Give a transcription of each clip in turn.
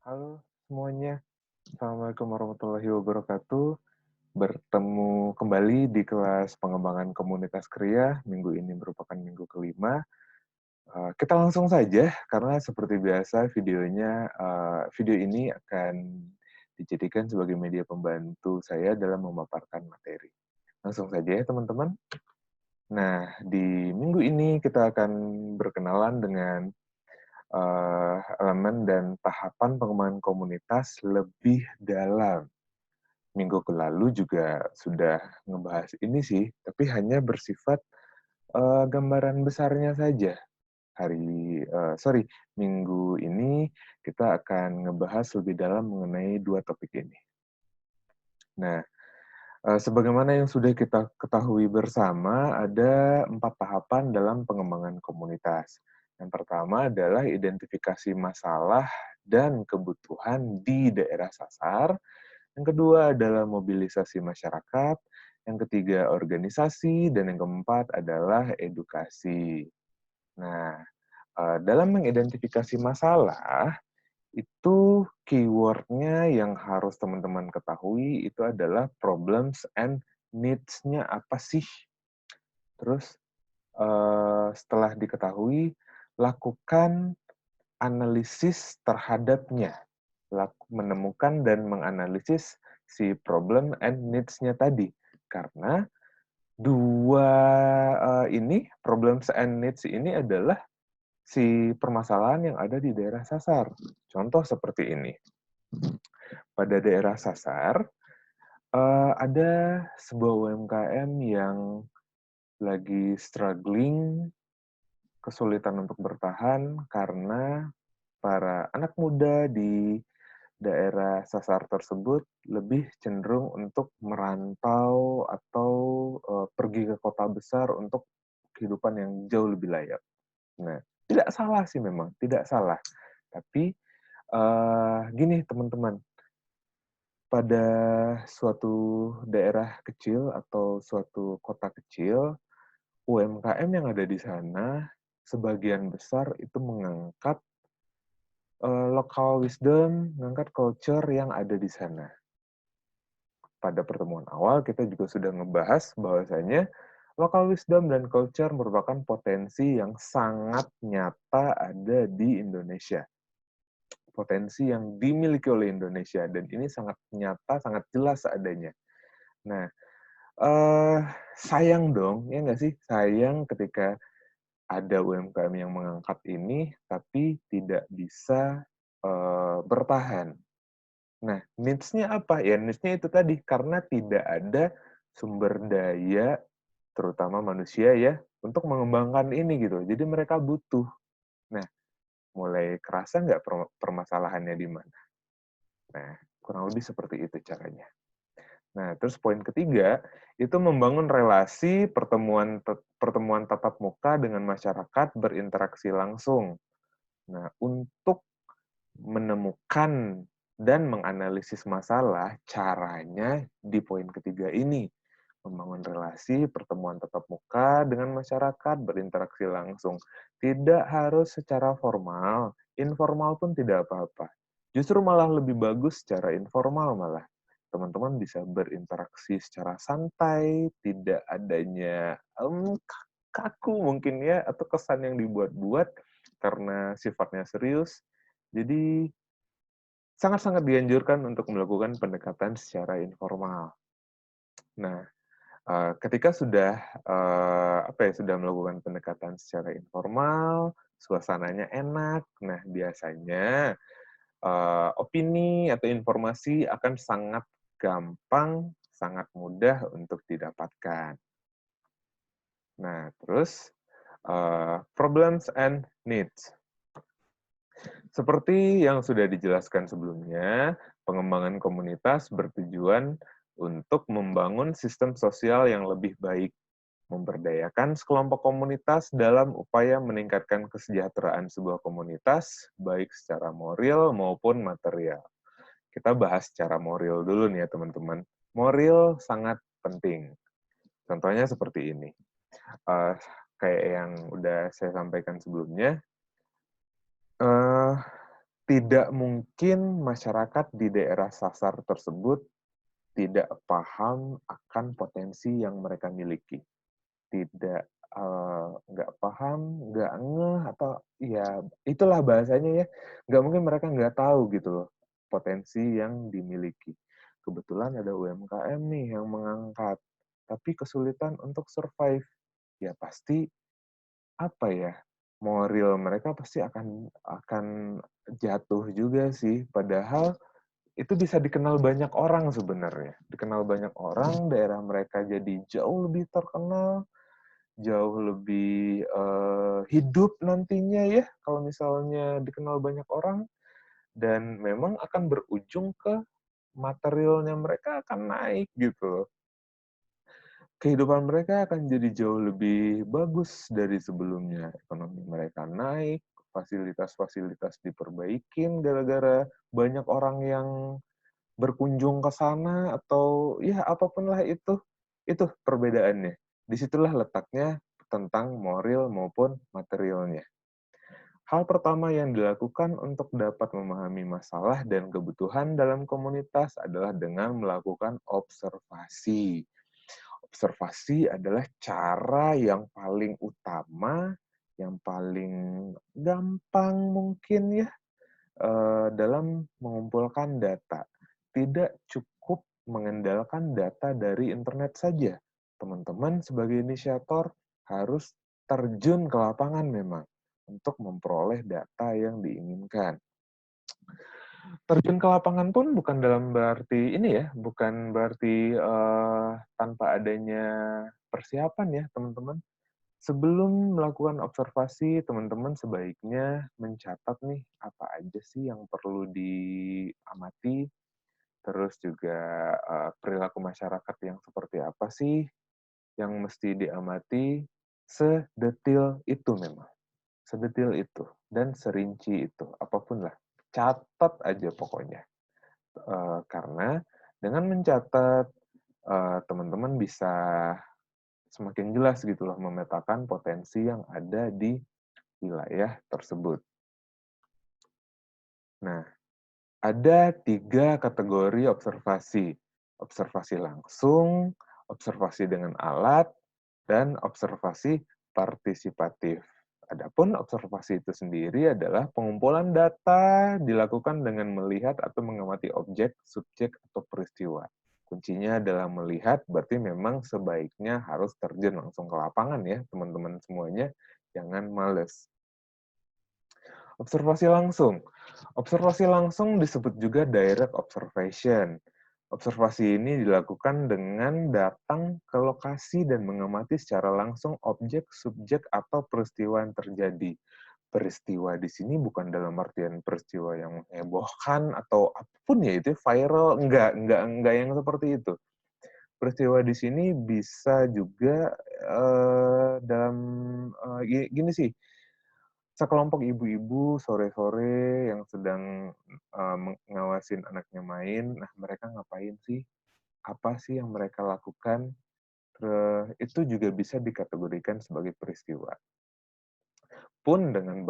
Halo semuanya, Assalamualaikum warahmatullahi wabarakatuh. Bertemu kembali di kelas pengembangan komunitas Kria. Minggu ini merupakan minggu kelima. Kita langsung saja, karena seperti biasa video ini akan dijadikan sebagai media pembantu saya dalam memaparkan materi. Langsung saja ya teman-teman. Nah, di minggu ini kita akan berkenalan dengan elemen dan tahapan pengembangan komunitas lebih dalam. Minggu lalu juga sudah ngebahas ini sih, tapi hanya bersifat gambaran besarnya saja. Minggu ini kita akan ngebahas lebih dalam mengenai dua topik ini. Nah, sebagaimana yang sudah kita ketahui bersama, ada 4 tahapan dalam pengembangan komunitas. Yang pertama adalah identifikasi masalah dan kebutuhan di daerah sasar. Yang kedua adalah mobilisasi masyarakat. Yang ketiga organisasi. Dan yang keempat adalah edukasi. Nah, dalam mengidentifikasi masalah, itu keyword-nya yang harus teman-teman ketahui itu adalah problems and needs-nya apa sih. Terus setelah diketahui, lakukan analisis terhadapnya. Menemukan dan menganalisis si problem and needs-nya tadi. Karena dua problems and needs ini adalah si permasalahan yang ada di daerah sasar. Contoh seperti ini. Pada daerah sasar, ada sebuah UMKM yang lagi struggling, kesulitan untuk bertahan karena para anak muda di daerah sasar tersebut lebih cenderung untuk merantau atau pergi ke kota besar untuk kehidupan yang jauh lebih layak. Nah, tidak salah sih memang, tidak salah. Tapi gini teman-teman, pada suatu daerah kecil atau suatu kota kecil, UMKM yang ada di sana sebagian besar itu mengangkat local wisdom, mengangkat culture yang ada di sana. Pada pertemuan awal kita juga sudah ngebahas bahwasanya local wisdom dan culture merupakan potensi yang sangat nyata ada di Indonesia. Potensi yang dimiliki oleh Indonesia, dan ini sangat nyata, sangat jelas adanya. Nah, sayang dong, ya nggak sih? Sayang ketika ada UMKM yang mengangkat ini, tapi tidak bisa bertahan. Nah, needs-nya apa? Ya, needs-nya itu tadi, karena tidak ada sumber daya, terutama manusia ya, untuk mengembangkan ini gitu. Jadi mereka butuh. Nah, mulai kerasa nggak permasalahannya di mana? Nah, kurang lebih seperti itu caranya. Nah, terus poin ketiga, itu membangun relasi pertemuan tatap muka dengan masyarakat berinteraksi langsung. Nah, untuk menemukan dan menganalisis masalah, caranya di poin ketiga ini. Membangun relasi, pertemuan tatap muka dengan masyarakat, berinteraksi langsung. Tidak harus secara formal, informal pun tidak apa-apa. Justru malah lebih bagus secara informal malah. Teman-teman bisa berinteraksi secara santai, tidak adanya kaku mungkin ya, atau kesan yang dibuat-buat karena sifatnya serius. Jadi sangat-sangat dianjurkan untuk melakukan pendekatan secara informal. Nah, ketika sudah sudah melakukan pendekatan secara informal, suasananya enak. Nah, biasanya opini atau informasi akan sangat gampang, sangat mudah untuk didapatkan. Nah, terus problems and needs. Seperti yang sudah dijelaskan sebelumnya, pengembangan komunitas bertujuan untuk membangun sistem sosial yang lebih baik, memberdayakan sekelompok komunitas dalam upaya meningkatkan kesejahteraan sebuah komunitas, baik secara moral maupun material. Kita bahas secara moral dulu nih ya teman-teman. Moral sangat penting. Contohnya seperti ini. Kayak yang udah saya sampaikan sebelumnya, tidak mungkin masyarakat di daerah sasar tersebut tidak paham akan potensi yang mereka miliki. Tidak, nggak paham, nggak ngeh, atau ya itulah bahasanya ya, nggak mungkin mereka nggak tahu gitu loh, potensi yang dimiliki. Kebetulan ada UMKM nih yang mengangkat, tapi kesulitan untuk survive. Ya pasti, apa ya, moral mereka pasti akan jatuh juga sih, padahal itu bisa dikenal banyak orang sebenarnya. Dikenal banyak orang, daerah mereka jadi jauh lebih terkenal, jauh lebih hidup nantinya ya, kalau misalnya dikenal banyak orang, dan memang akan berujung ke materialnya mereka akan naik gitu loh. Kehidupan mereka akan jadi jauh lebih bagus dari sebelumnya. Ekonomi mereka naik, fasilitas-fasilitas diperbaikin gara-gara banyak orang yang berkunjung ke sana, atau ya apapun lah itu perbedaannya. Disitulah letaknya tentang moral maupun materialnya. Hal pertama yang dilakukan untuk dapat memahami masalah dan kebutuhan dalam komunitas adalah dengan melakukan observasi. Observasi adalah cara yang paling utama, yang paling gampang mungkin ya, dalam mengumpulkan data. Tidak cukup mengandalkan data dari internet saja. Teman-teman sebagai inisiator harus terjun ke lapangan memang untuk memperoleh data yang diinginkan. Terjun ke lapangan pun bukan dalam berarti ini ya, bukan berarti tanpa adanya persiapan ya, teman-teman. Sebelum melakukan observasi, teman-teman sebaiknya mencatat nih, apa aja sih yang perlu diamati, terus juga perilaku masyarakat yang seperti apa sih yang mesti diamati, sedetil itu memang. Sedetil itu, dan serinci itu, apapun lah. Catat aja pokoknya. Karena dengan mencatat, teman-teman bisa semakin jelas gitu loh memetakan potensi yang ada di wilayah tersebut. Nah, ada 3 kategori observasi. Observasi langsung, observasi dengan alat, dan observasi partisipatif. Adapun observasi itu sendiri adalah pengumpulan data dilakukan dengan melihat atau mengamati objek, subjek, atau peristiwa. Kuncinya adalah melihat, berarti memang sebaiknya harus terjun langsung ke lapangan ya, teman-teman semuanya. Jangan males. Observasi langsung. Observasi langsung disebut juga direct observation. Observasi ini dilakukan dengan datang ke lokasi dan mengamati secara langsung objek, subjek, atau peristiwa yang terjadi. Peristiwa di sini bukan dalam artian peristiwa yang menghebohkan atau apapun ya, itu viral, enggak yang seperti itu. Peristiwa di sini bisa juga dalam gini sih, sekelompok ibu-ibu sore-sore yang sedang ngawasin anaknya main, nah mereka ngapain sih? Apa sih yang mereka lakukan? Itu juga bisa dikategorikan sebagai peristiwa. Pun dengan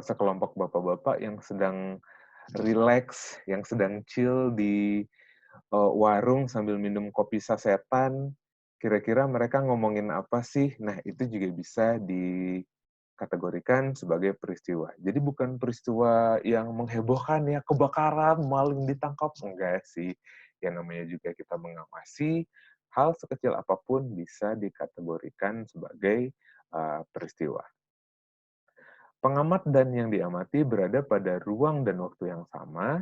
sekelompok bapak-bapak yang sedang relax, yang sedang chill di warung sambil minum kopi sasetan, kira-kira mereka ngomongin apa sih? Nah, itu juga bisa dikategorikan sebagai peristiwa. Jadi bukan peristiwa yang menghebohkan ya, kebakaran, maling ditangkap, enggak sih. Yang namanya juga kita mengawasi, hal sekecil apapun bisa dikategorikan sebagai peristiwa. Pengamat dan yang diamati berada pada ruang dan waktu yang sama.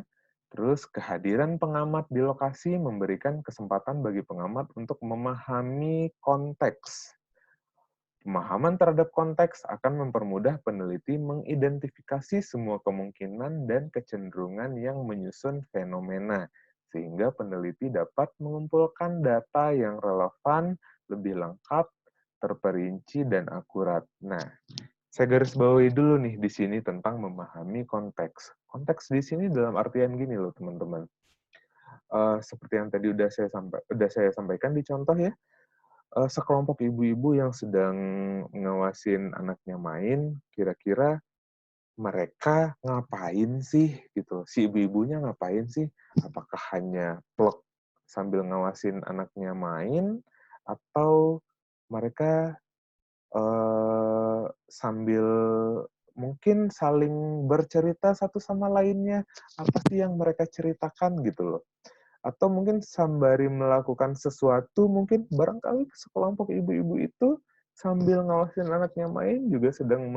Terus kehadiran pengamat di lokasi memberikan kesempatan bagi pengamat untuk memahami konteks. Pemahaman terhadap konteks akan mempermudah peneliti mengidentifikasi semua kemungkinan dan kecenderungan yang menyusun fenomena, sehingga peneliti dapat mengumpulkan data yang relevan, lebih lengkap, terperinci, dan akurat. Nah, saya garis bawahi dulu nih di sini tentang memahami konteks. Konteks di sini dalam artian gini loh, teman-teman. Seperti yang tadi udah saya sampaikan di contoh ya, sekelompok ibu-ibu yang sedang ngawasin anaknya main, kira-kira mereka ngapain sih gitu? Si ibu-ibunya ngapain sih? Apakah hanya plek sambil ngawasin anaknya main atau mereka sambil mungkin saling bercerita satu sama lainnya, apa sih yang mereka ceritakan gitu loh. Atau mungkin sembari melakukan sesuatu, mungkin barangkali sekelompok ibu-ibu itu sambil ngawasin anaknya main juga sedang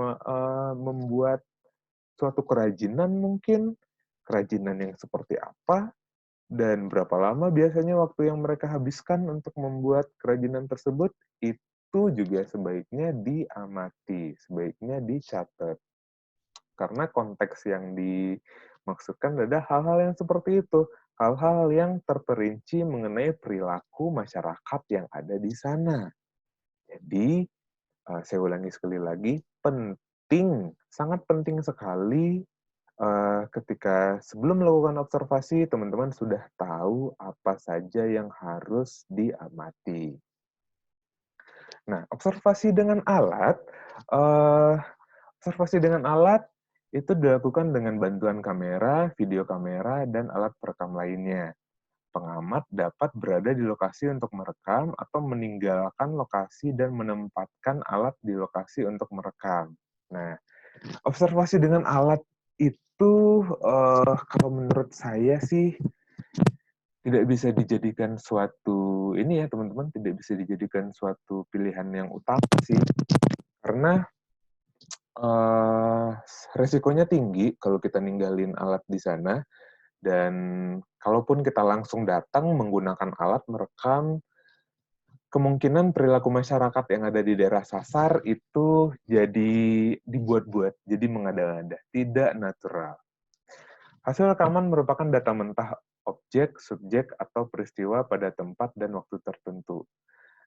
membuat suatu kerajinan mungkin, kerajinan yang seperti apa, dan berapa lama biasanya waktu yang mereka habiskan untuk membuat kerajinan tersebut, itu juga sebaiknya diamati, sebaiknya dicatat. Karena konteks yang dimaksudkan adalah hal-hal yang seperti itu, hal-hal yang terperinci mengenai perilaku masyarakat yang ada di sana. Jadi, saya ulangi sekali lagi, penting, sangat penting sekali ketika sebelum melakukan observasi, teman-teman sudah tahu apa saja yang harus diamati. Nah, eh, observasi dengan alat itu dilakukan dengan bantuan kamera, video kamera, dan alat perekam lainnya. Pengamat dapat berada di lokasi untuk merekam atau meninggalkan lokasi dan menempatkan alat di lokasi untuk merekam. Nah, observasi dengan alat itu kalau menurut saya sih tidak bisa dijadikan suatu ini ya teman-teman, tidak bisa dijadikan suatu pilihan yang utama sih, karena uh, resikonya tinggi kalau kita ninggalin alat di sana, dan kalaupun kita langsung datang menggunakan alat merekam, kemungkinan perilaku masyarakat yang ada di daerah sasar itu jadi dibuat-buat, jadi mengada-ngada, tidak natural. Hasil rekaman merupakan data mentah objek, subjek, atau peristiwa pada tempat dan waktu tertentu.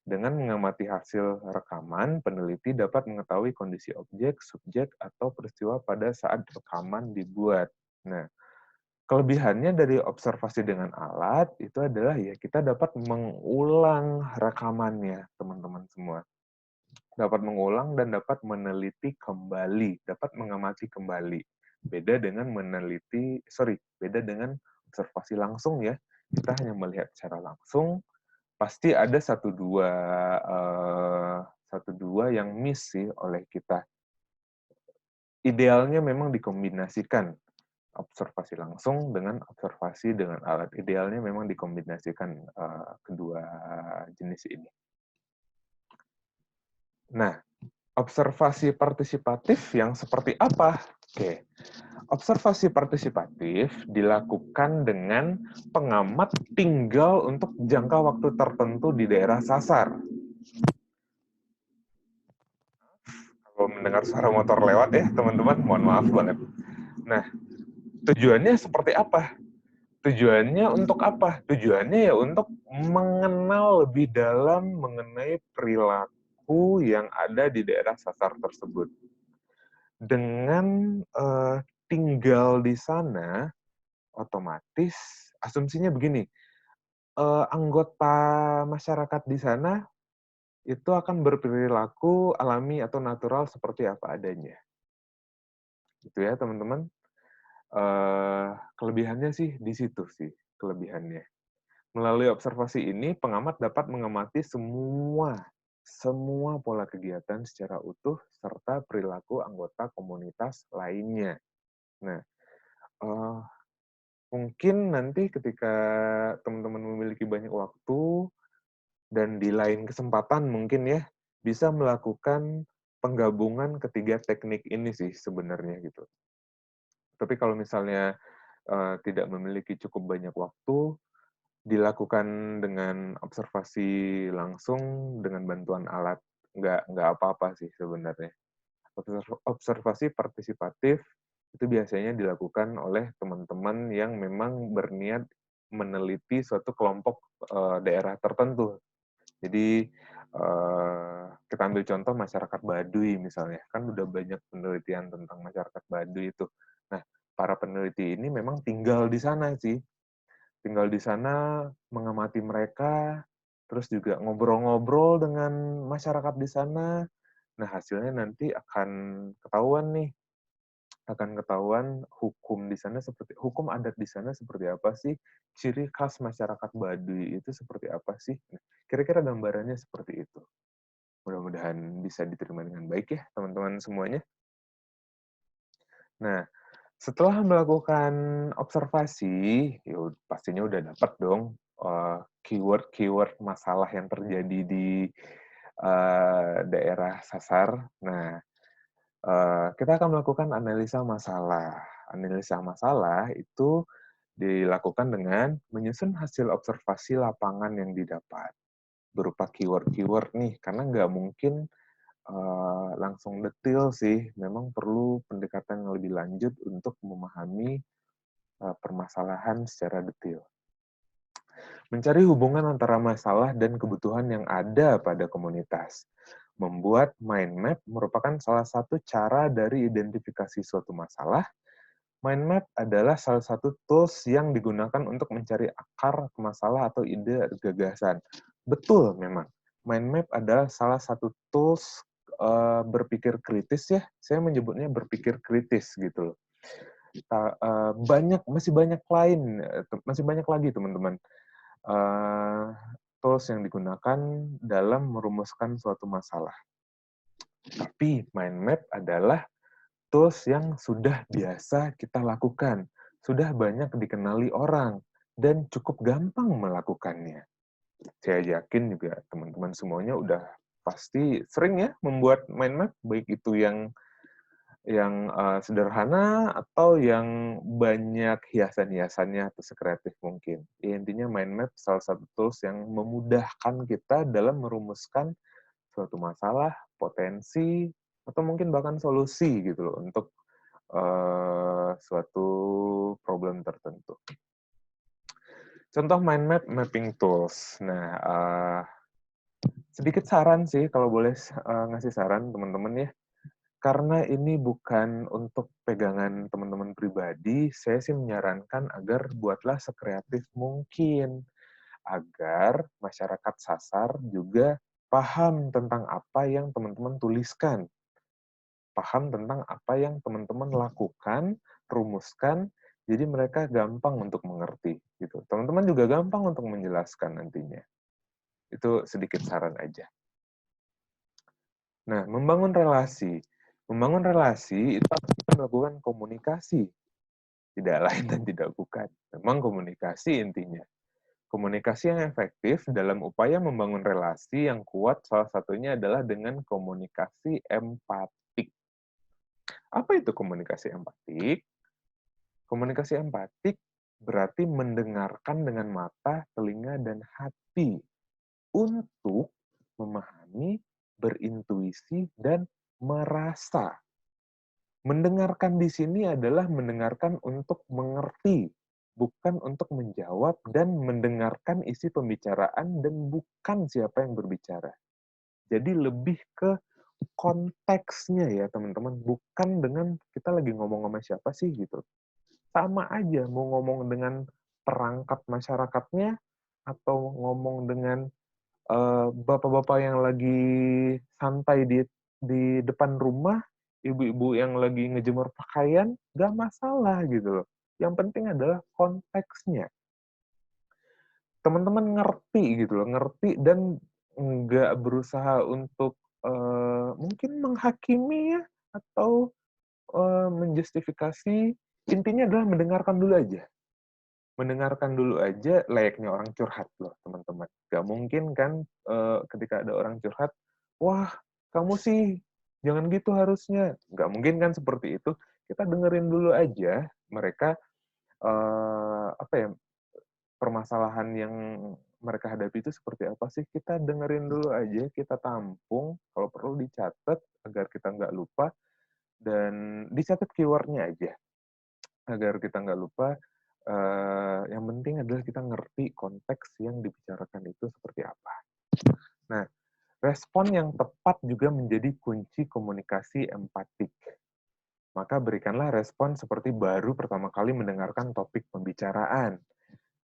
Dengan mengamati hasil rekaman, peneliti dapat mengetahui kondisi objek, subjek, atau peristiwa pada saat rekaman dibuat. Nah, kelebihannya dari observasi dengan alat itu adalah ya kita dapat mengulang rekamannya, teman-teman semua. Dapat mengulang dan dapat meneliti kembali, dapat mengamati kembali. Beda dengan observasi langsung ya. Kita hanya melihat secara langsung, pasti ada satu dua yang miss sih oleh kita. Idealnya memang dikombinasikan observasi langsung dengan observasi dengan alat. Idealnya memang dikombinasikan kedua jenis ini. Nah, observasi partisipatif yang seperti apa? Oke. Observasi partisipatif dilakukan dengan pengamat tinggal untuk jangka waktu tertentu di daerah sasar. Kalau mendengar suara motor lewat ya, teman-teman, mohon maaf banget. Nah, tujuannya seperti apa? Tujuannya untuk apa? Tujuannya ya untuk mengenal lebih dalam mengenai perilaku yang ada di daerah sasar tersebut. Dengan tinggal di sana, otomatis asumsinya begini, anggota masyarakat di sana itu akan berperilaku alami atau natural seperti apa adanya. Gitu ya, teman-teman. Kelebihannya sih di situ sih, kelebihannya. Melalui observasi ini, pengamat dapat mengamati semua pola kegiatan secara utuh serta perilaku anggota komunitas lainnya. Nah, uh, mungkin nanti ketika teman-teman memiliki banyak waktu dan di lain kesempatan mungkin ya bisa melakukan penggabungan ketiga teknik ini sih sebenarnya gitu. Tapi kalau misalnya tidak memiliki cukup banyak waktu, dilakukan dengan observasi langsung dengan bantuan alat, nggak apa-apa sih sebenarnya. Observasi partisipatif itu biasanya dilakukan oleh teman-teman yang memang berniat meneliti suatu kelompok daerah tertentu. Jadi kita ambil contoh masyarakat Baduy misalnya, kan udah banyak penelitian tentang masyarakat Baduy itu. Nah, para peneliti ini memang tinggal di sana sih, tinggal di sana mengamati mereka, terus juga ngobrol-ngobrol dengan masyarakat di sana. Nah, hasilnya nanti akan ketahuan nih, akan ketahuan hukum adat di sana seperti apa sih, ciri khas masyarakat Baduy itu seperti apa sih. Nah, kira-kira gambarannya seperti itu. Mudah-mudahan bisa diterima dengan baik ya teman-teman semuanya. Nah, setelah melakukan observasi, ya pastinya udah dapat dong keyword-keyword masalah yang terjadi di daerah sasar. Nah, kita akan melakukan analisa masalah. Analisa masalah itu dilakukan dengan menyusun hasil observasi lapangan yang didapat berupa keyword-keyword nih, karena nggak mungkin langsung detail sih. Memang perlu pendekatan yang lebih lanjut untuk memahami permasalahan secara detail. Mencari hubungan antara masalah dan kebutuhan yang ada pada komunitas. Membuat mind map merupakan salah satu cara dari identifikasi suatu masalah. Mind map adalah salah satu tools yang digunakan untuk mencari akar masalah atau ide gagasan. Betul memang. Mind map adalah salah satu tools berpikir kritis ya. Saya menyebutnya berpikir kritis gitu loh. Masih banyak lagi teman-teman tools yang digunakan dalam merumuskan suatu masalah. Tapi mind map adalah tools yang sudah biasa kita lakukan, sudah banyak dikenali orang, dan cukup gampang melakukannya. Saya yakin juga teman-teman semuanya udah pasti sering ya membuat mind map, baik itu yang sederhana atau yang banyak hiasan-hiasannya atau sekreatif mungkin. Ya, intinya mind map salah satu tools yang memudahkan kita dalam merumuskan suatu masalah, potensi, atau mungkin bahkan solusi gitu loh untuk suatu problem tertentu. Contoh mind map mapping tools. Nah, sedikit saran sih kalau boleh ngasih saran teman-teman ya. Karena ini bukan untuk pegangan teman-teman pribadi, saya sih menyarankan agar buatlah sekreatif mungkin, agar masyarakat sasar juga paham tentang apa yang teman-teman tuliskan, paham tentang apa yang teman-teman lakukan, rumuskan, jadi mereka gampang untuk mengerti. Gitu. Teman-teman juga gampang untuk menjelaskan nantinya. Itu sedikit saran aja. Nah, membangun relasi. Membangun relasi itu kita melakukan komunikasi. Tidak lain dan tidak bukan. Memang komunikasi intinya. Komunikasi yang efektif dalam upaya membangun relasi yang kuat salah satunya adalah dengan komunikasi empatik. Apa itu komunikasi empatik? Komunikasi empatik berarti mendengarkan dengan mata, telinga, dan hati untuk memahami, berintuisi, dan merasa. Mendengarkan di sini adalah mendengarkan untuk mengerti, bukan untuk menjawab, dan mendengarkan isi pembicaraan dan bukan siapa yang berbicara. Jadi lebih ke konteksnya ya teman-teman, bukan dengan kita lagi ngomong sama siapa sih gitu. Sama aja mau ngomong dengan perangkat masyarakatnya atau ngomong dengan bapak-bapak yang lagi santai di depan rumah, ibu-ibu yang lagi ngejemur pakaian, nggak masalah gitu loh. Yang penting adalah konteksnya. Teman-teman ngerti gitu loh, ngerti dan nggak berusaha untuk mungkin menghakimi ya, atau menjustifikasi. Intinya adalah mendengarkan dulu aja. Mendengarkan dulu aja layaknya orang curhat loh, teman-teman. Gak mungkin kan ketika ada orang curhat, wah, kamu sih jangan gitu harusnya. Gak mungkin kan seperti itu. Kita dengerin dulu aja mereka apa ya, permasalahan yang mereka hadapi itu seperti apa sih. Kita dengerin dulu aja, kita tampung, kalau perlu dicatat agar kita nggak lupa, dan dicatat keywordnya aja agar kita nggak lupa. Yang penting adalah kita ngerti konteks yang dibicarakan itu seperti apa. Nah, respon yang tepat juga menjadi kunci komunikasi empatik. Maka berikanlah respon seperti baru pertama kali mendengarkan topik pembicaraan.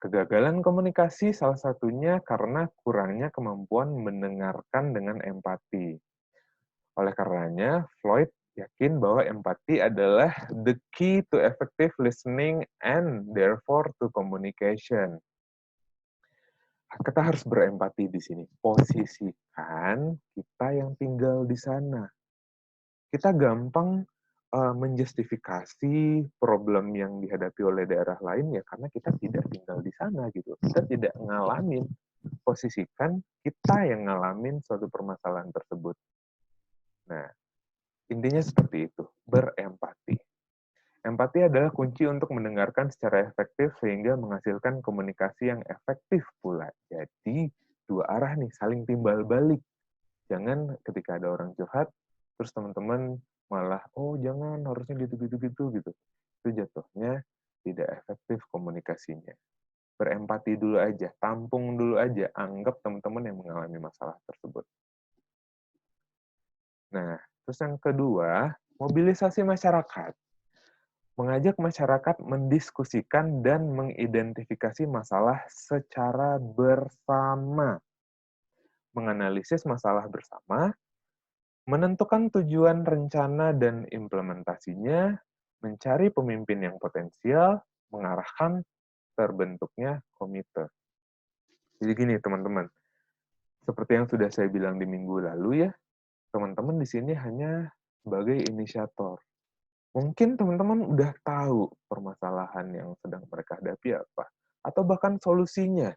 Kegagalan komunikasi salah satunya karena kurangnya kemampuan mendengarkan dengan empati. Oleh karenanya, Floyd yakin bahwa empati adalah the key to effective listening and therefore to communication. Kita harus berempati di sini. Posisikan kita yang tinggal di sana. Kita gampang menjustifikasi problem yang dihadapi oleh daerah lain ya karena kita tidak tinggal di sana gitu. Kita tidak ngalamin. Posisikan kita yang ngalamin suatu permasalahan tersebut. Nah, intinya seperti itu, berempati. Empati adalah kunci untuk mendengarkan secara efektif sehingga menghasilkan komunikasi yang efektif pula. Jadi, dua arah nih, saling timbal balik. Jangan ketika ada orang curhat, terus teman-teman malah, oh jangan, harusnya gitu. Itu jatuhnya tidak efektif komunikasinya. Berempati dulu aja, tampung dulu aja, anggap teman-teman yang mengalami masalah tersebut. Nah, terus yang kedua, mobilisasi masyarakat. Mengajak masyarakat mendiskusikan dan mengidentifikasi masalah secara bersama. Menganalisis masalah bersama, menentukan tujuan rencana dan implementasinya, mencari pemimpin yang potensial, mengarahkan terbentuknya komite. Jadi gini teman-teman, seperti yang sudah saya bilang di minggu lalu ya, teman-teman di sini hanya sebagai inisiator. Mungkin teman-teman udah tahu permasalahan yang sedang mereka hadapi apa, atau bahkan solusinya.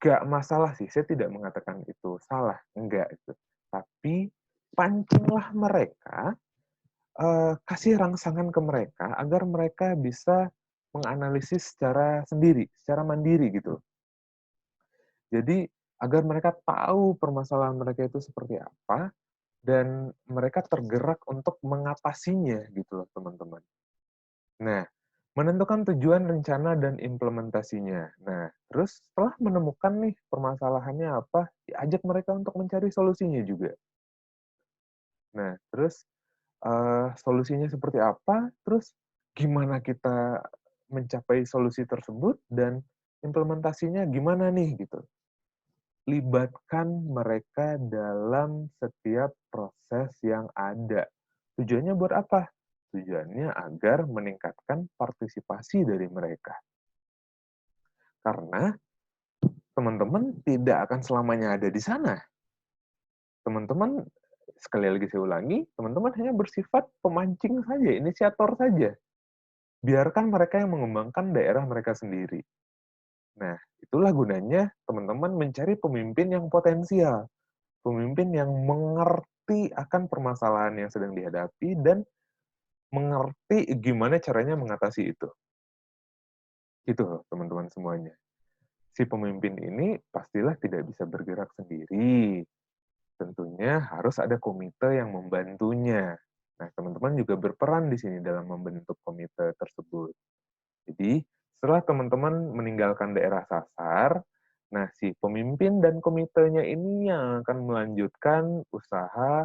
Gak masalah sih, saya tidak mengatakan itu salah, enggak itu. Tapi pancinglah mereka, kasih rangsangan ke mereka agar mereka bisa menganalisis secara sendiri, secara mandiri gitu. Jadi agar mereka tahu permasalahan mereka itu seperti apa, dan mereka tergerak untuk mengatasinya gitu loh teman-teman. Nah, menentukan tujuan, rencana, dan implementasinya. Nah, terus setelah menemukan nih permasalahannya apa, diajak mereka untuk mencari solusinya juga. Nah, terus solusinya seperti apa, terus gimana kita mencapai solusi tersebut, dan implementasinya gimana nih gitu. Libatkan mereka dalam setiap proses yang ada. Tujuannya buat apa? Tujuannya agar meningkatkan partisipasi dari mereka. Karena teman-teman tidak akan selamanya ada di sana. Teman-teman, sekali lagi saya ulangi, teman-teman hanya bersifat pemancing saja, inisiator saja. Biarkan mereka yang mengembangkan daerah mereka sendiri. Nah, itulah gunanya teman-teman mencari pemimpin yang potensial. Pemimpin yang mengerti akan permasalahan yang sedang dihadapi dan mengerti gimana caranya mengatasi itu. Itu teman-teman semuanya. Si pemimpin ini pastilah tidak bisa bergerak sendiri. Tentunya harus ada komite yang membantunya. Nah, teman-teman juga berperan di sini dalam membentuk komite tersebut. Jadi, setelah teman-teman meninggalkan daerah sasar, nah si pemimpin dan komitenya ini yang akan melanjutkan usaha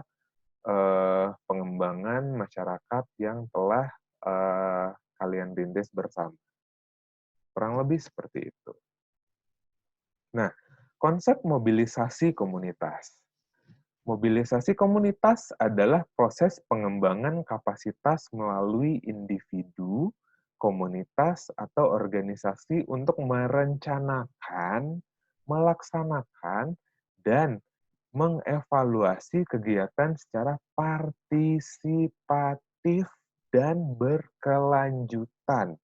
pengembangan masyarakat yang telah kalian rintis bersama. Kurang lebih seperti itu. Nah, konsep mobilisasi komunitas. Mobilisasi komunitas adalah proses pengembangan kapasitas melalui individu, komunitas, atau organisasi untuk merencanakan, melaksanakan, dan mengevaluasi kegiatan secara partisipatif dan berkelanjutan.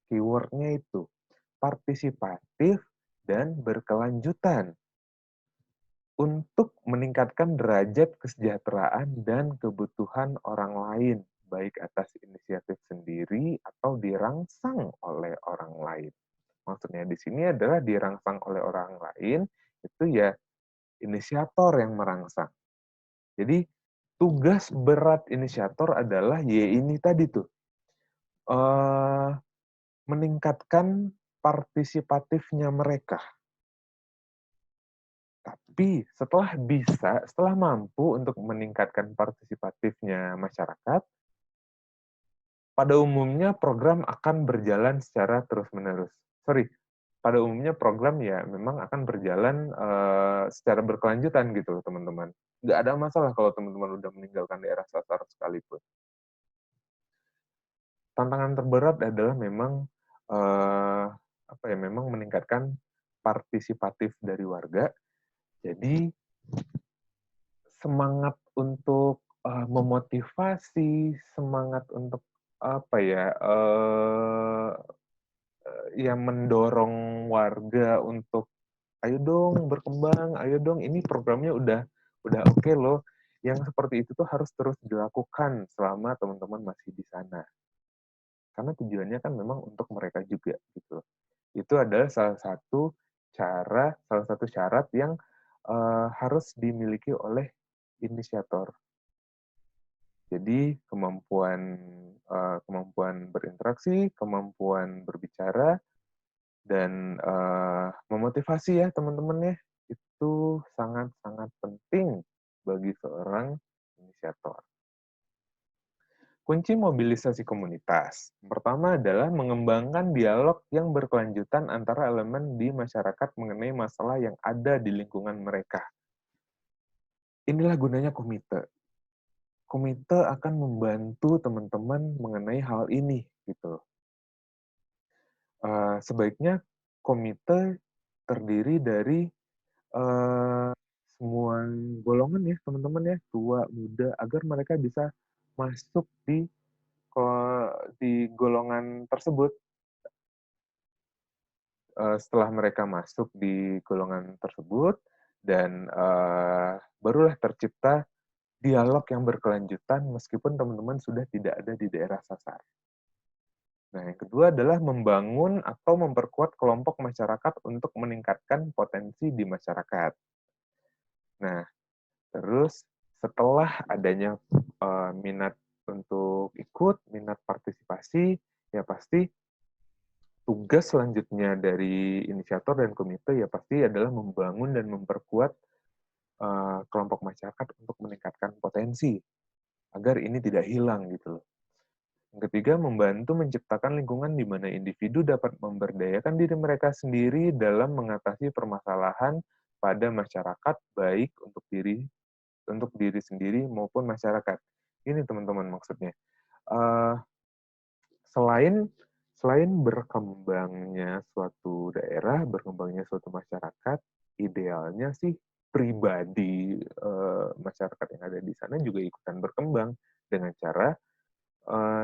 Keyword-nya itu, partisipatif dan berkelanjutan untuk meningkatkan derajat kesejahteraan dan kebutuhan orang lain, baik atas inisiatif sendiri atau dirangsang oleh orang lain. Maksudnya di sini adalah dirangsang oleh orang lain, itu ya inisiator yang merangsang. Jadi tugas berat inisiator adalah ini tadi tuh, meningkatkan partisipatifnya mereka. Tapi setelah mampu untuk meningkatkan partisipatifnya masyarakat, pada umumnya program akan berjalan secara terus-menerus. pada umumnya program ya memang akan berjalan secara berkelanjutan gitu loh teman-teman. Nggak ada masalah kalau teman-teman udah meninggalkan daerah sasar sekalipun. Tantangan terberat adalah memang memang meningkatkan partisipatif dari warga. Jadi semangat untuk memotivasi, semangat untuk apa ya, yang mendorong warga untuk ayo dong berkembang, ayo dong ini programnya udah oke loh. Yang seperti itu tuh harus terus dilakukan selama teman-teman masih di sana. Karena tujuannya kan memang untuk mereka juga gitu. Itu adalah salah satu syarat yang harus dimiliki oleh inisiator. Jadi kemampuan berinteraksi, kemampuan berbicara, dan memotivasi ya teman-teman ya, itu sangat-sangat penting bagi seorang inisiator. Kunci mobilisasi komunitas. Pertama adalah mengembangkan dialog yang berkelanjutan antara elemen di masyarakat mengenai masalah yang ada di lingkungan mereka. Inilah gunanya komite. Komite akan membantu teman-teman mengenai hal ini gitu. Sebaiknya komite terdiri dari semua golongan ya teman-teman ya, tua, muda, agar mereka bisa masuk di golongan tersebut. Setelah mereka masuk di golongan tersebut, dan barulah tercipta dialog yang berkelanjutan meskipun teman-teman sudah tidak ada di daerah sasar. Nah, yang kedua adalah membangun atau memperkuat kelompok masyarakat untuk meningkatkan potensi di masyarakat. Nah, terus setelah adanya minat untuk ikut, minat partisipasi, ya pasti tugas selanjutnya dari inisiator dan komite ya pasti adalah membangun dan memperkuat kelompok masyarakat untuk meningkatkan potensi agar ini tidak hilang gitu loh. Yang ketiga, membantu menciptakan lingkungan di mana individu dapat memberdayakan diri mereka sendiri dalam mengatasi permasalahan pada masyarakat, baik untuk diri sendiri maupun masyarakat. Ini teman-teman maksudnya. Uh, selain selain berkembangnya suatu daerah, berkembangnya suatu masyarakat, idealnya sih pribadi masyarakat yang ada di sana juga ikutan berkembang dengan cara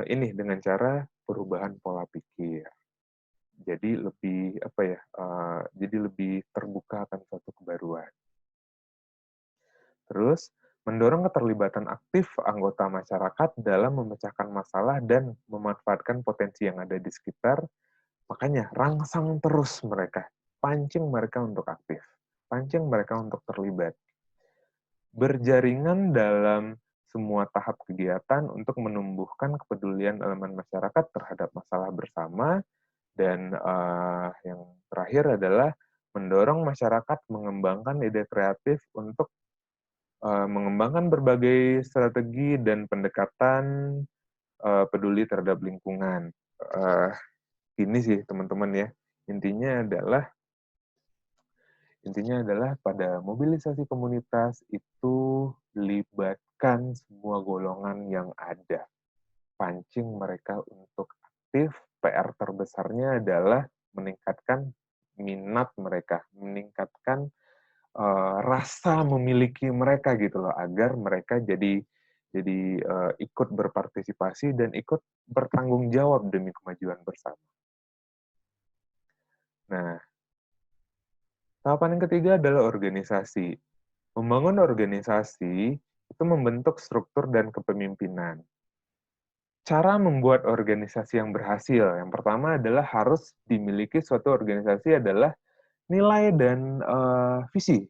dengan cara perubahan pola pikir. Jadi lebih jadi lebih terbuka akan suatu kebaruan. Terus mendorong keterlibatan aktif anggota masyarakat dalam memecahkan masalah dan memanfaatkan potensi yang ada di sekitar. Makanya rangsang terus mereka, pancing mereka untuk aktif, pancing mereka untuk terlibat. Berjaringan dalam semua tahap kegiatan untuk menumbuhkan kepedulian elemen masyarakat terhadap masalah bersama, dan yang terakhir adalah mendorong masyarakat mengembangkan ide kreatif untuk mengembangkan berbagai strategi dan pendekatan peduli terhadap lingkungan. Ini sih teman-teman ya, intinya adalah pada mobilisasi komunitas itu libatkan semua golongan yang ada, pancing mereka untuk aktif. PR terbesarnya adalah meningkatkan minat mereka, meningkatkan rasa memiliki mereka gitu loh, agar mereka jadi ikut berpartisipasi dan ikut bertanggung jawab demi kemajuan bersama. Nah, tahapan yang ketiga adalah organisasi. Membangun organisasi itu membentuk struktur dan kepemimpinan. Cara membuat organisasi yang berhasil, yang pertama adalah harus dimiliki suatu organisasi adalah nilai dan visi.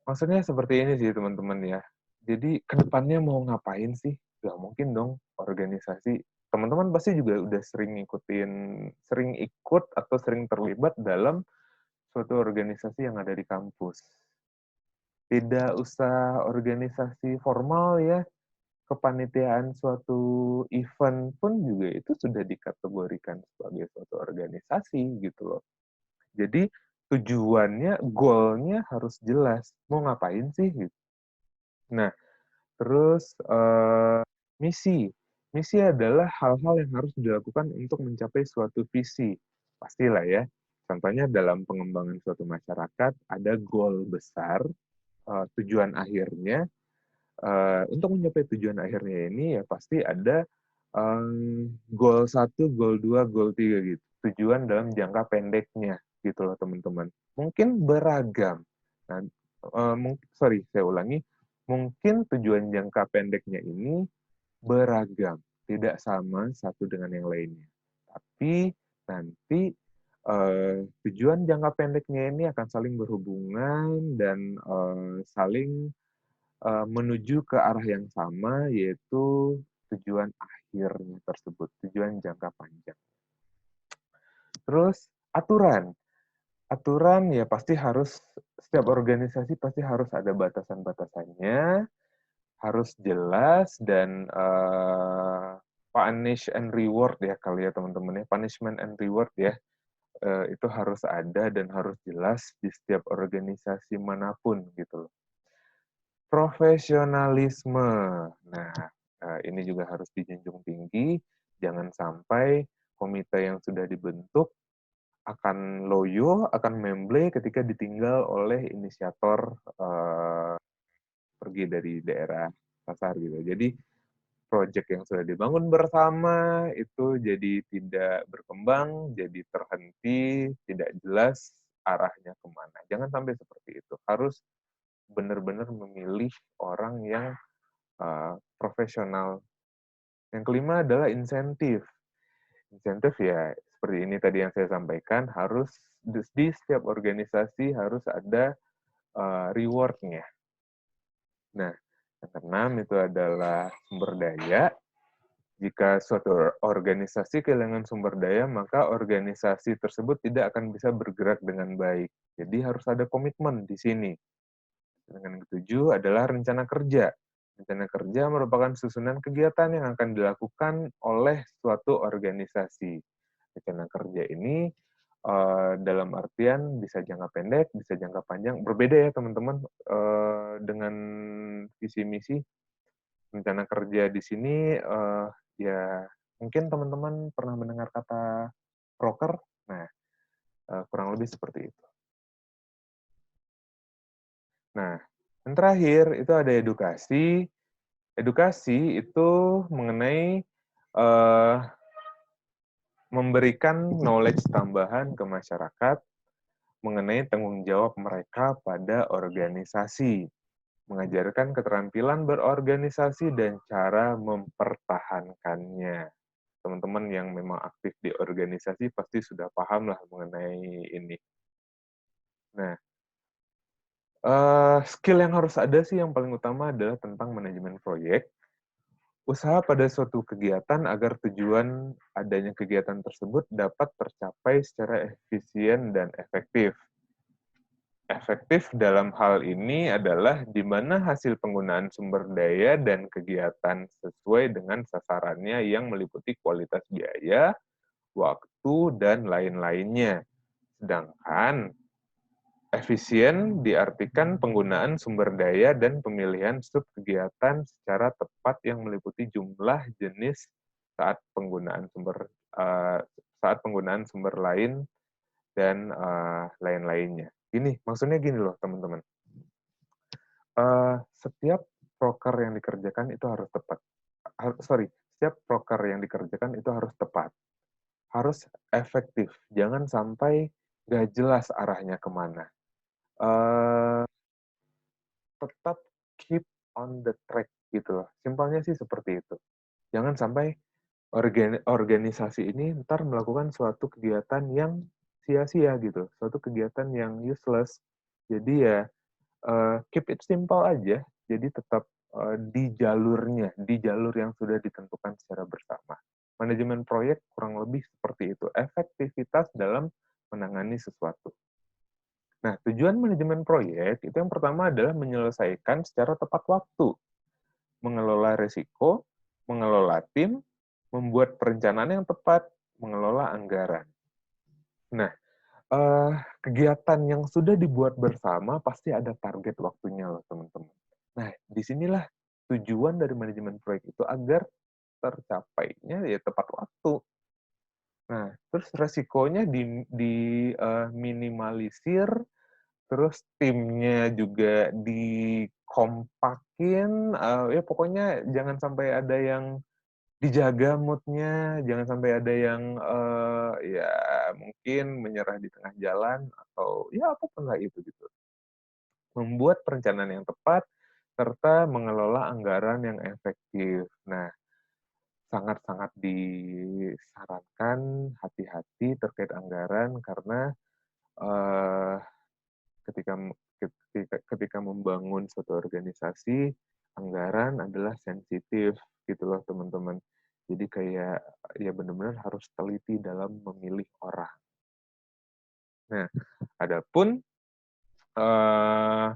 Maksudnya seperti ini sih teman-teman ya. Jadi kedepannya mau ngapain sih? Gak mungkin dong organisasi. Teman-teman pasti juga udah sering ikut atau sering terlibat dalam suatu organisasi yang ada di kampus. Tidak usah organisasi formal ya, kepanitiaan suatu event pun juga itu sudah dikategorikan sebagai suatu organisasi gitu loh. Jadi tujuannya, goal-nya harus jelas. Mau ngapain sih? Gitu. Nah, terus misi. Misi adalah hal-hal yang harus dilakukan untuk mencapai suatu visi. Pastilah ya. Contohnya dalam pengembangan suatu masyarakat, ada goal besar, tujuan akhirnya. Untuk mencapai tujuan akhirnya ini ya pasti ada goal 1, goal 2, goal 3 gitu. Tujuan dalam jangka pendeknya gitu loh teman-teman. Mungkin beragam. Nah, saya ulangi. Mungkin tujuan jangka pendeknya ini beragam, tidak sama satu dengan yang lainnya. Tapi nanti tujuan jangka pendeknya ini akan saling berhubungan dan saling menuju ke arah yang sama, yaitu tujuan akhirnya tersebut, tujuan jangka panjang. Terus aturan. Aturan ya pasti harus, setiap organisasi pasti harus ada batasan-batasannya, harus jelas, dan punish and reward ya kali ya teman-teman ya, punishment and reward ya, itu harus ada dan harus jelas di setiap organisasi manapun gitu loh. Profesionalisme. Nah, ini juga harus dijunjung tinggi. Jangan sampai komite yang sudah dibentuk akan loyo, akan memble ketika ditinggal oleh inisiator pergi dari daerah pasar gitu. Jadi proyek yang sudah dibangun bersama itu jadi tidak berkembang, jadi terhenti, tidak jelas arahnya kemana. Jangan sampai seperti itu. Harus benar-benar memilih orang yang profesional. Yang kelima adalah insentif. Insentif ya seperti ini tadi yang saya sampaikan, harus di setiap organisasi harus ada reward-nya. Nah, yang keenam itu adalah sumber daya. Jika suatu organisasi kehilangan sumber daya, maka organisasi tersebut tidak akan bisa bergerak dengan baik. Jadi harus ada komitmen di sini. Dengan yang ketujuh adalah rencana kerja. Rencana kerja merupakan susunan kegiatan yang akan dilakukan oleh suatu organisasi. Rencana kerja ini dalam artian bisa jangka pendek, bisa jangka panjang. Berbeda ya teman-teman dengan visi misi. Rencana kerja di sini ya mungkin teman-teman pernah mendengar kata proker. Nah, kurang lebih seperti itu. Nah, yang terakhir itu ada edukasi. Edukasi itu mengenai memberikan knowledge tambahan ke masyarakat mengenai tanggung jawab mereka pada organisasi, mengajarkan keterampilan berorganisasi dan cara mempertahankannya. Teman-teman yang memang aktif di organisasi pasti sudah paham lah mengenai ini. Nah, skill yang harus ada sih yang paling utama adalah tentang manajemen proyek. Usaha pada suatu kegiatan agar tujuan adanya kegiatan tersebut dapat tercapai secara efisien dan efektif. Efektif dalam hal ini adalah di mana hasil penggunaan sumber daya dan kegiatan sesuai dengan sasarannya yang meliputi kualitas biaya, waktu, dan lain-lainnya. Sedangkan efisien diartikan penggunaan sumber daya dan pemilihan subkegiatan secara tepat yang meliputi jumlah, jenis, saat penggunaan sumber lain dan lain-lainnya. Maksudnya gini loh teman-teman. Setiap proker yang dikerjakan itu harus tepat. Setiap proker yang dikerjakan itu harus tepat. Harus efektif. Jangan sampai nggak jelas arahnya kemana. Tetap keep on the track gitu loh. Simpelnya sih seperti itu. Jangan sampai organisasi ini ntar melakukan suatu kegiatan yang sia-sia gitu, suatu kegiatan yang useless. Jadi ya keep it simple aja. Jadi tetap di jalur yang sudah ditentukan secara bersama. Manajemen proyek kurang lebih seperti itu, efektivitas dalam menangani sesuatu. Nah, tujuan manajemen proyek itu yang pertama adalah menyelesaikan secara tepat waktu, mengelola risiko, mengelola tim, membuat perencanaan yang tepat, mengelola anggaran. Nah, kegiatan yang sudah dibuat bersama pasti ada target waktunya loh, teman-teman. Nah, disinilah tujuan dari manajemen proyek itu agar tercapainya ya tepat waktu. Nah, terus resikonya minimalisir, terus timnya juga dikompakin, ya pokoknya jangan sampai ada yang dijaga mood-nya, jangan sampai ada yang ya mungkin menyerah di tengah jalan atau ya apapun lah itu gitu. Membuat perencanaan yang tepat serta mengelola anggaran yang efektif. Nah, sangat-sangat disarankan hati-hati terkait anggaran karena eh, ketika ketika membangun suatu organisasi, anggaran adalah sensitif gitu loh teman-teman. Jadi kayak ya benar-benar harus teliti dalam memilih orang. Nah, adapun eh,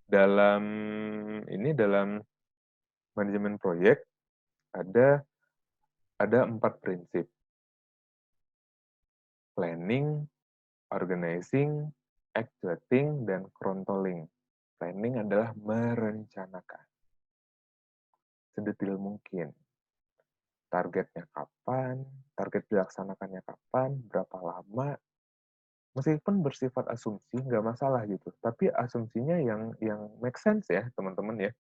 dalam dalam manajemen proyek ada 4 prinsip: planning, organizing, executing, dan controlling. Planning adalah merencanakan sedetil mungkin. Targetnya kapan, target dilaksanakannya kapan, berapa lama. Meskipun bersifat asumsi, nggak masalah gitu. Tapi asumsinya yang make sense ya, teman-teman ya.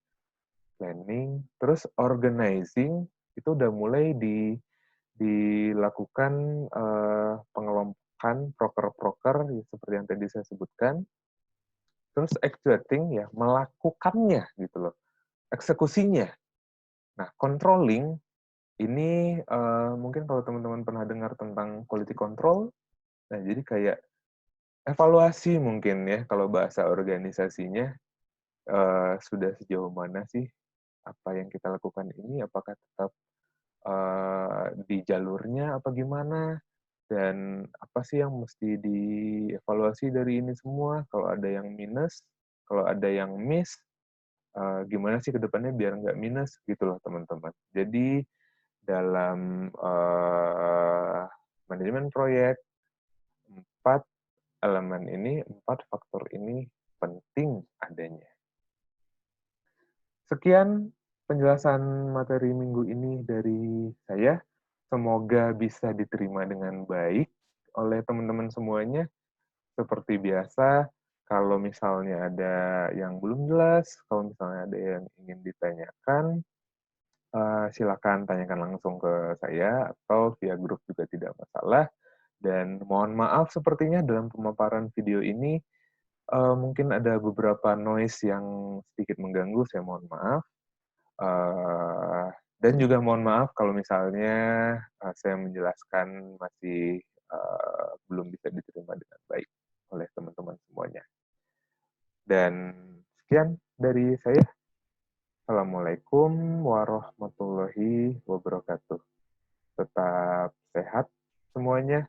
Planning, terus organizing, itu udah mulai dilakukan pengelompokan proker-proker seperti yang tadi saya sebutkan. Terus executing ya melakukannya gitu loh, eksekusinya. Nah, controlling ini mungkin kalau teman-teman pernah dengar tentang quality control, nah jadi kayak evaluasi mungkin ya kalau bahasa organisasinya sudah sejauh mana sih apa yang kita lakukan ini, apakah tetap di jalurnya apa gimana, dan apa sih yang mesti dievaluasi dari ini semua, kalau ada yang minus, kalau ada yang miss, gimana sih ke depannya biar nggak minus gitu loh teman-teman. Jadi dalam manajemen proyek, 4 elemen ini, 4 faktor ini penting adanya. Sekian penjelasan materi minggu ini dari saya. Semoga bisa diterima dengan baik oleh teman-teman semuanya. Seperti biasa, kalau misalnya ada yang belum jelas, kalau misalnya ada yang ingin ditanyakan, silakan tanyakan langsung ke saya atau via grup juga tidak masalah. Dan mohon maaf sepertinya dalam pemaparan video ini mungkin ada beberapa noise yang sedikit mengganggu, saya mohon maaf. Dan juga mohon maaf kalau misalnya saya menjelaskan masih belum bisa diterima dengan baik oleh teman-teman semuanya. Dan sekian dari saya. Assalamualaikum warahmatullahi wabarakatuh. Tetap sehat semuanya.